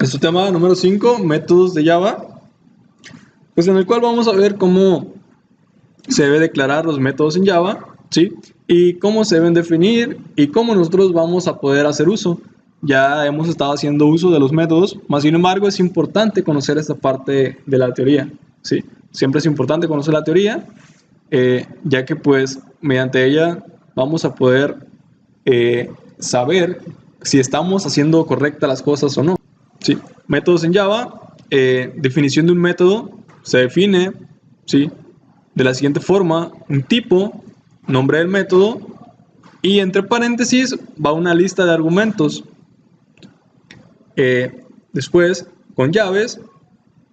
Este tema número 5, métodos de Java, pues en el cual vamos a ver cómo se debe declarar los métodos en Java, ¿sí? Y cómo se deben definir y cómo nosotros vamos a poder hacer uso. Ya hemos estado haciendo uso de los métodos, más sin embargo es importante conocer esta parte de la teoría, ¿sí? Siempre es importante conocer la teoría, ya que pues mediante ella vamos a poder saber si estamos haciendo correctas las cosas o no. ¿Sí? Métodos en Java, definición de un método, se define, ¿sí?, de la siguiente forma: un tipo, nombre del método, y entre paréntesis va una lista de argumentos. Después, con llaves,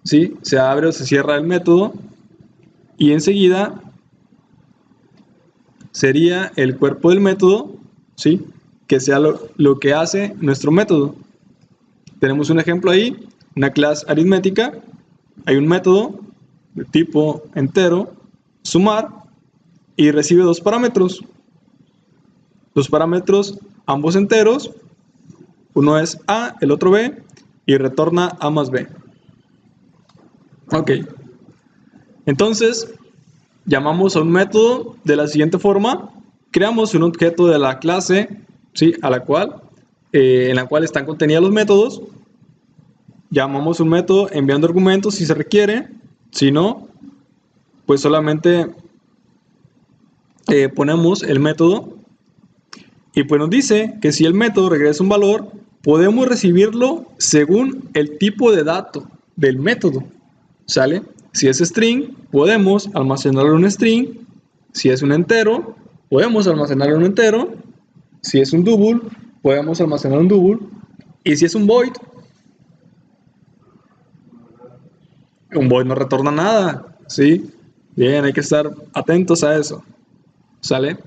¿sí?, se abre o se cierra el método, y enseguida sería el cuerpo del método, ¿sí?, que sea lo que hace nuestro método. Tenemos un ejemplo ahí, una clase aritmética, hay un método de tipo entero, sumar, y recibe dos parámetros. Los parámetros, ambos enteros, uno es A, el otro B, y retorna A más B. Ok, entonces llamamos a un método de la siguiente forma: creamos un objeto de la clase, ¿sí?, en la cual están contenidos los métodos. Llamamos un método enviando argumentos si se requiere, si no, pues solamente ponemos el método, y pues nos dice que si el método regresa un valor, podemos recibirlo según el tipo de dato del método, ¿sale? Si es string, podemos almacenarlo en un string. Si es un entero, podemos almacenarlo en un entero. Si es un double, podemos almacenar un double. Y si es un void no retorna nada, ¿sí? Bien, hay que estar atentos a eso, ¿sale?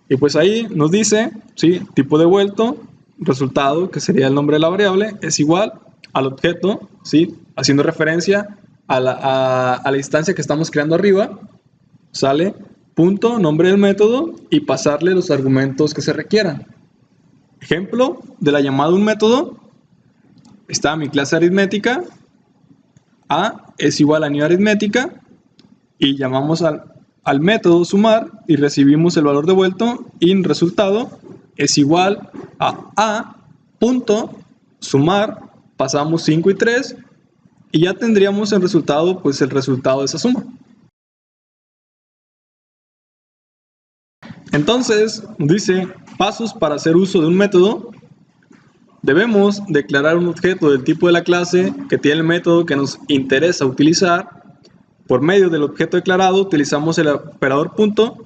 Y pues ahí nos dice, ¿sí?, tipo devuelto, resultado, que sería el nombre de la variable, es igual al objeto, ¿sí?, haciendo referencia a la instancia que estamos creando arriba, ¿sale? Punto, nombre del método, y pasarle los argumentos que se requieran. Ejemplo de la llamada de un método: está mi clase aritmética, A es igual a new aritmética, y llamamos al método sumar y recibimos el valor devuelto, y el resultado es igual a punto sumar, pasamos 5 y 3, y ya tendríamos el resultado, pues el resultado de esa suma. Entonces dice: pasos para hacer uso de un método. Debemos declarar un objeto del tipo de la clase que tiene el método que nos interesa utilizar. Por medio del objeto declarado utilizamos el operador punto,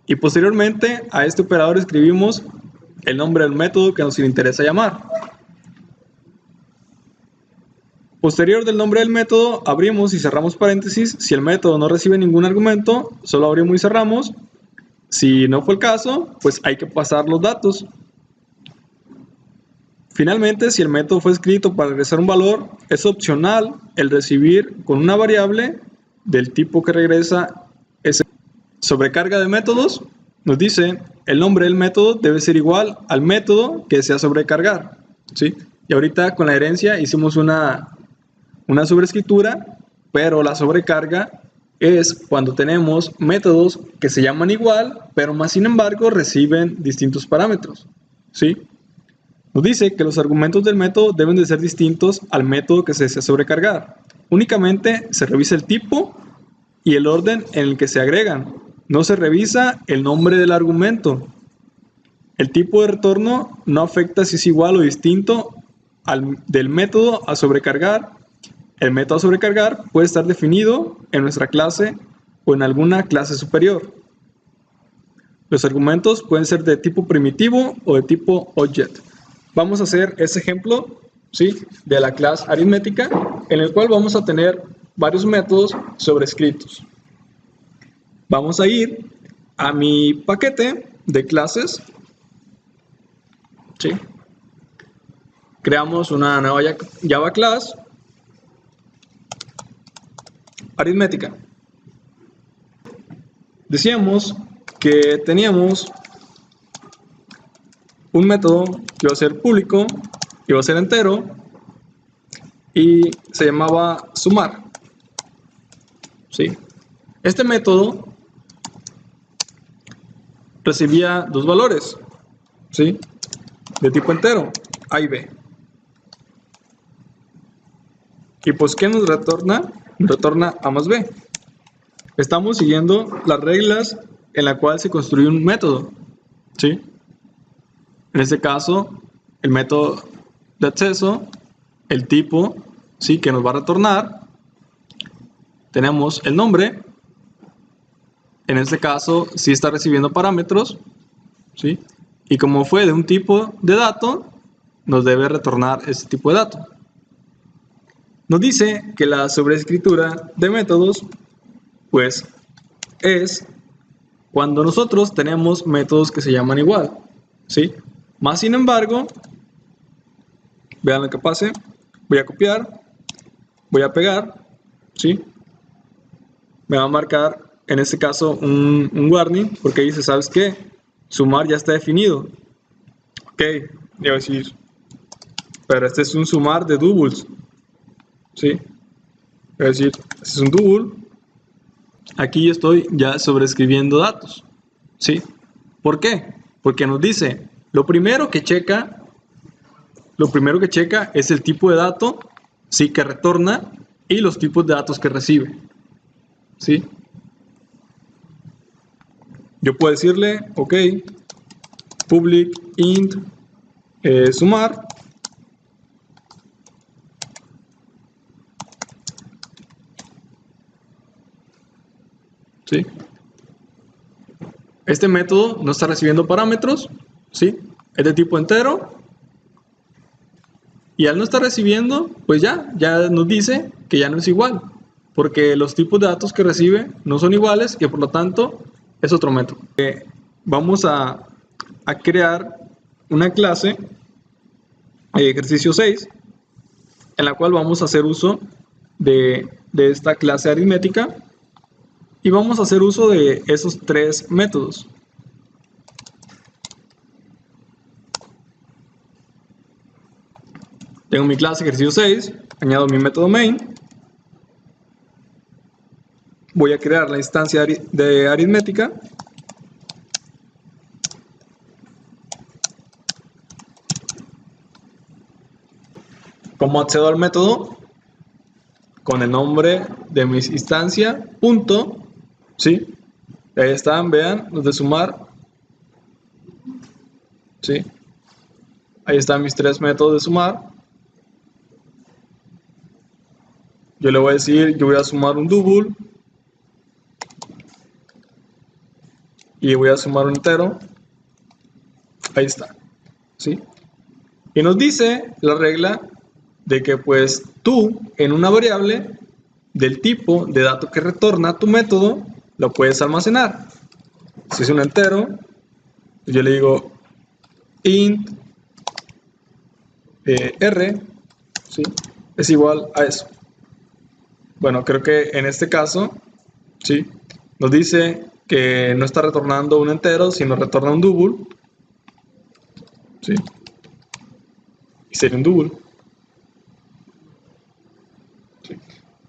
y posteriormente a este operador escribimos el nombre del método que nos interesa llamar. Posterior del nombre del método, abrimos y cerramos paréntesis. Si el método no recibe ningún argumento, solo abrimos y cerramos. Si no fue el caso, pues hay que pasar los datos. Finalmente, si el método fue escrito para regresar un valor, es opcional el recibir con una variable del tipo que regresa ese. Sobrecarga de métodos, nos dice: el nombre del método debe ser igual al método que desea sobrecargar, ¿sí? Y ahorita con la herencia hicimos una sobreescritura, pero la sobrecarga es cuando tenemos métodos que se llaman igual, pero más sin embargo reciben distintos parámetros, ¿sí? Nos dice que los argumentos del método deben de ser distintos al método que se desea sobrecargar. Únicamente se revisa el tipo y el orden en el que se agregan. No se revisa el nombre del argumento. El tipo de retorno no afecta si es igual o distinto del método a sobrecargar. El método a sobrecargar puede estar definido en nuestra clase o en alguna clase superior. Los argumentos pueden ser de tipo primitivo o de tipo object. Vamos a hacer ese ejemplo, ¿sí?, de la clase aritmética, en el cual vamos a tener varios métodos sobrescritos. Vamos a ir a mi paquete de clases, ¿sí? Creamos una nueva Java class aritmética. Decíamos que teníamos un método que iba a ser público, iba a ser entero, y se llamaba sumar. ¿Sí? Este método recibía dos valores, ¿sí? De tipo entero, A y B. Y pues, ¿qué nos retorna? Nos retorna A más B. Estamos siguiendo las reglas en la cual se construye un método, ¿sí? En este caso, el método de acceso, el tipo, ¿sí? Que nos va a retornar. Tenemos el nombre. En este caso, sí está recibiendo parámetros, ¿sí? Y como fue de un tipo de dato, nos debe retornar este tipo de dato. Nos dice que la sobreescritura de métodos, pues, es cuando nosotros tenemos métodos que se llaman igual, ¿sí? Más sin embargo, vean lo que pase, voy a copiar, voy a pegar, ¿sí? Me va a marcar, en este caso, un warning, porque dice, ¿sabes qué? Sumar ya está definido. Ok, voy a decir, pero este es un sumar de doubles, ¿sí? Voy a decir, este es un double. Aquí yo estoy ya sobreescribiendo datos, ¿sí? ¿Por qué? Porque nos dice, lo primero que checa es el tipo de dato, sí, que retorna y los tipos de datos que recibe, ¿sí? Yo puedo decirle, ok, public int sumar, ¿sí? Este método no está recibiendo parámetros, ¿sí? Es de tipo entero. Y al no estar recibiendo, pues ya nos dice que ya no es igual. Porque los tipos de datos que recibe no son iguales y por lo tanto es otro método. Vamos a crear una clase, ejercicio 6, en la cual vamos a hacer uso de esta clase aritmética y vamos a hacer uso de esos tres métodos. Tengo mi clase ejercicio 6, añado mi método main, voy a crear la instancia de aritmética, ¿cómo accedo al método? Con el nombre de mi instancia, punto, ¿sí? Ahí están, vean, los de sumar, ¿sí? Ahí están mis tres métodos de sumar. Yo le voy a decir, yo voy a sumar un double y voy a sumar un entero. Ahí está, ¿sí? Y nos dice la regla de que pues tú en una variable del tipo de dato que retorna tu método lo puedes almacenar. Si es un entero, yo le digo int r, ¿sí? Es igual a eso. Bueno, creo que en este caso, ¿sí? Nos dice que no está retornando un entero, sino retorna un double, ¿sí? Y sería un double. ¿Sí?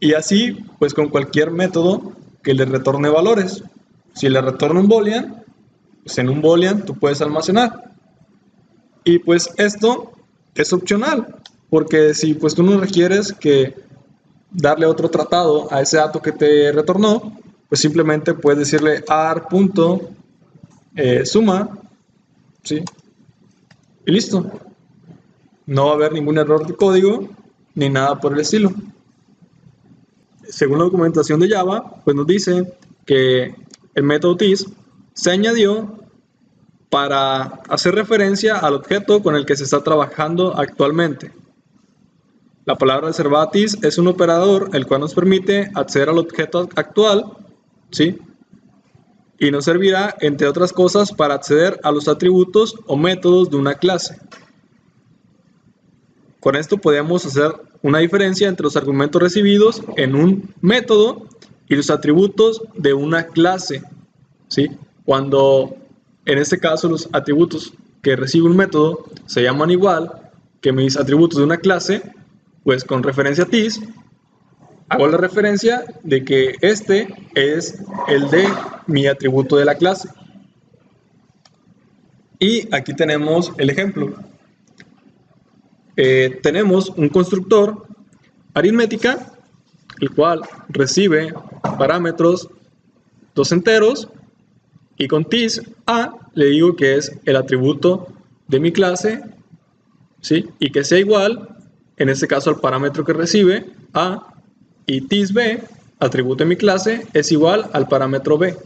Y así, pues con cualquier método que le retorne valores. Si le retorna un boolean, pues en un boolean tú puedes almacenar. Y pues esto es opcional, porque si pues tú no requieres que darle otro tratado a ese dato que te retornó, pues simplemente puedes decirle ar.suma, ¿sí? Y listo. No va a haber ningún error de código ni nada por el estilo. Según la documentación de Java, pues nos dice que el método this se añadió para hacer referencia al objeto con el que se está trabajando actualmente. La palabra reservatis es un operador el cual nos permite acceder al objeto actual, ¿sí? Y nos servirá, entre otras cosas, para acceder a los atributos o métodos de una clase. Con esto podemos hacer una diferencia entre los argumentos recibidos en un método y los atributos de una clase, ¿sí? Cuando, en este caso, los atributos que recibe un método se llaman igual que mis atributos de una clase, Pues con referencia a TIS, hago la referencia de que este es el de mi atributo de la clase. Y aquí tenemos el ejemplo. Tenemos un constructor aritmética, el cual recibe parámetros dos enteros, y con TIS A le digo que es el atributo de mi clase, ¿sí? Y que sea igual, en este caso, al parámetro que recibe A, y TIS B, atributo de mi clase, es igual al parámetro B.